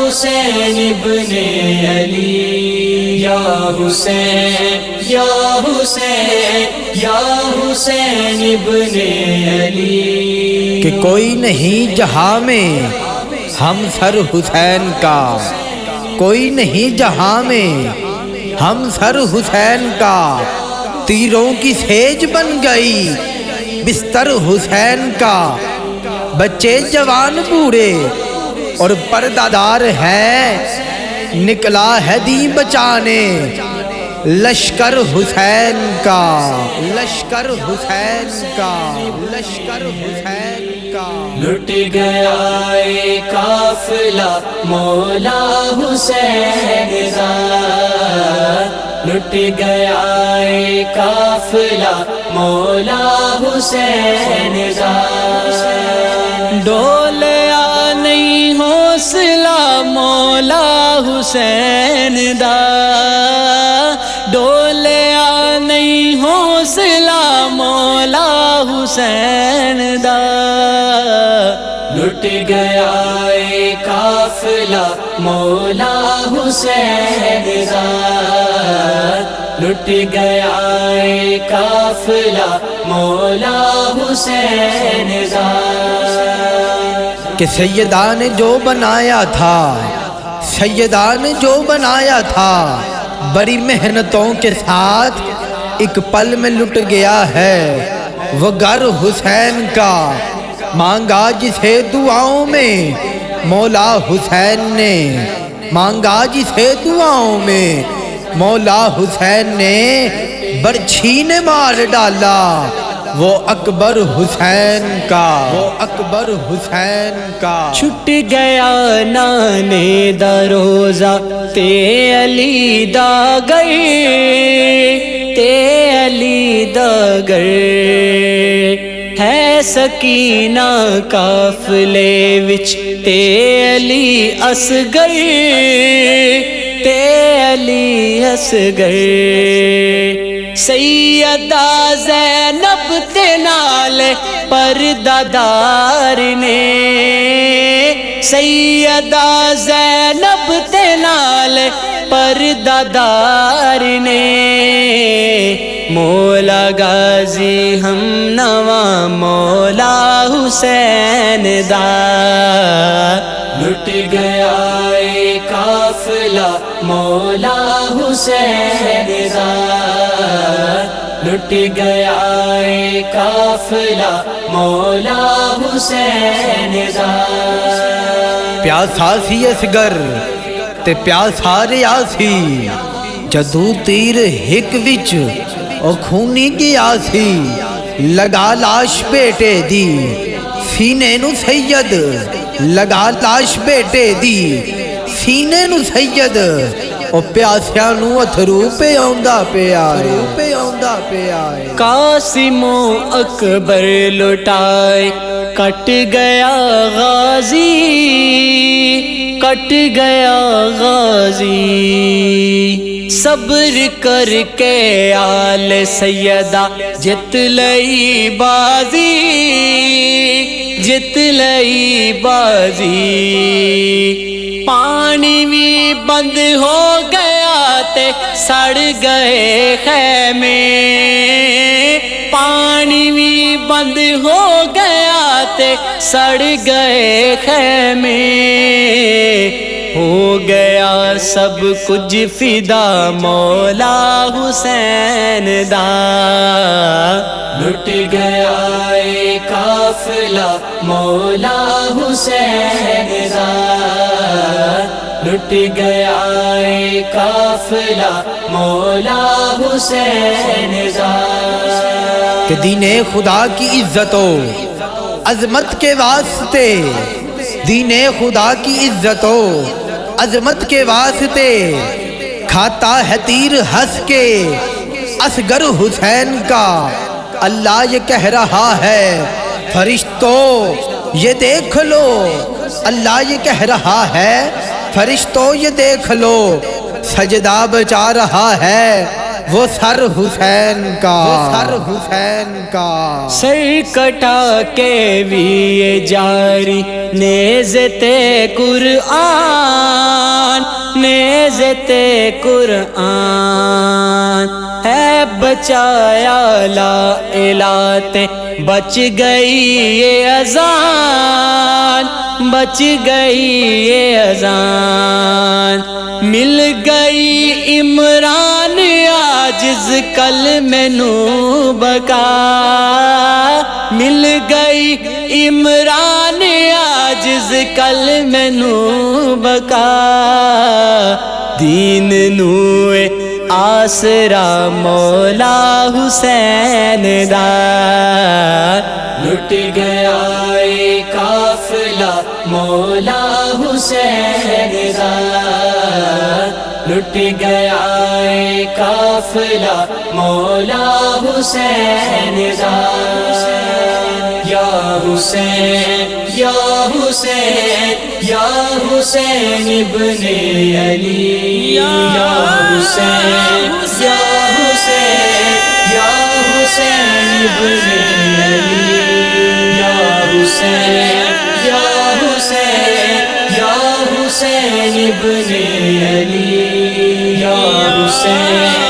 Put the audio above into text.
حسین ابن علی، یا حسین یا حسین یا حسین ابن علی، کہ کوئی نہیں جہاں میں ہم سر حسین کا، کوئی نہیں جہاں میں ہم سر حسین کا، تیروں کی سیج بن گئی بستر حسین کا، بچے جوان بوڑھے اور پردہ ہے، نکلا ہے دین بچانے لشکر حسین کا، لشکر حسین کا، لشکر حسین کا۔ لٹ گیا اے قافلہ مولا حسین دا، لٹ گیا اے قافلہ مولا حسین دا، ڈولیا نہیں حوصلہ مولا حسین دا، ڈولیا نہیں حوصلہ مولا حسین دا، لٹ گیا اے قافلہ مولا حسین دا، لٹ گیا اے قافلہ مولا حسین دا۔ کہ سیدہ نے جو بنایا تھا، سیدہ نے جو بنایا تھا، بڑی محنتوں کے ساتھ ایک پل میں لٹ گیا ہے وہ گھر حسین کا، مانگا جسے دعاؤں میں مولا حسین نے، مانگا جسے دعاؤں میں مولا حسین نے، برچھی نے مار ڈالا وہ اکبر حسین کا، وہ اکبر حسین کا۔ چھٹ گیا نانے دا روزہ تے علی دا گئے، تے علی دا گئے، ہے سکینہ قافلے وچ تے علی اس گئے، تے علی اس گئے، سیدہ زینب تے نال پردہ دار نے، سیدہ زینب تے نال پردہ دار نے، مولا غازی ہم نواں مولا حسین دا، لٹ گیا اے قافلہ مولا حسین دا، لٹ گیا اے قافلہ مولا حسین دا۔ پیاسا سی اصغر تے پیاسا ریاسی، جدو تیر ہک وچ او خونی گیا سی، لگا لاش بیٹے دی سینے نو سید، لگا لاش بیٹے دی سینے نو سید، او پیاسیاں نو اتھرو پہ آندا پہ آئے، پہ آندا پہ آئے۔ قاسم و اکبر لٹائے کٹ گیا غازی، کٹ گیا غازی، صبر کر کے آل سیدہ جت لئی بازی، جت لئی بازی، پانی بھی بند ہو گیا تے سڑ گئے خیمے، پانی بھی بند ہو گیا تے سڑ گئے خیمے، ہو گیا سب کچھ فدا مولا حسین دا، لٹ گیا اے قافلہ مولا حسین دا، لٹ گیا اے قافلہ مولا حسین دا۔ کہ دین خدا کی عزت و عظمت کے واسطے، دین خدا کی عزت و عظمت کے واسطے، کھاتا ہے تیر ہنس کے اصغر حسین کا، اللہ یہ کہہ رہا ہے فرشتوں یہ دیکھ لو، اللہ یہ کہہ رہا ہے فرشتوں یہ دیکھ لو، سجدہ بچا رہا ہے وہ سر حسین کا، سر حسین کا۔ سر کٹا کے بھی جاری نیزت قرآن، نیزت قرآن ہے بچایا لا الہ تے بچ گئی یہ اذان، بچ گئی یہ اذان، مل گئی عمران عاجز کل مینوں بقا، مل گئی عمران عاجز کل مینوں بقا، دین نو آسرا مولا حسین دا، لٹ گیا اے قافلہ مولا حسین دا، لٹ گیا اے قافلہ مولا حسین دا، یا حسین یا حسین یا حسین ابن علی، یا حسین یا حسین یا حسین ابن علی، یا حسین یا حسین یا حسین ابن علی، یا حسین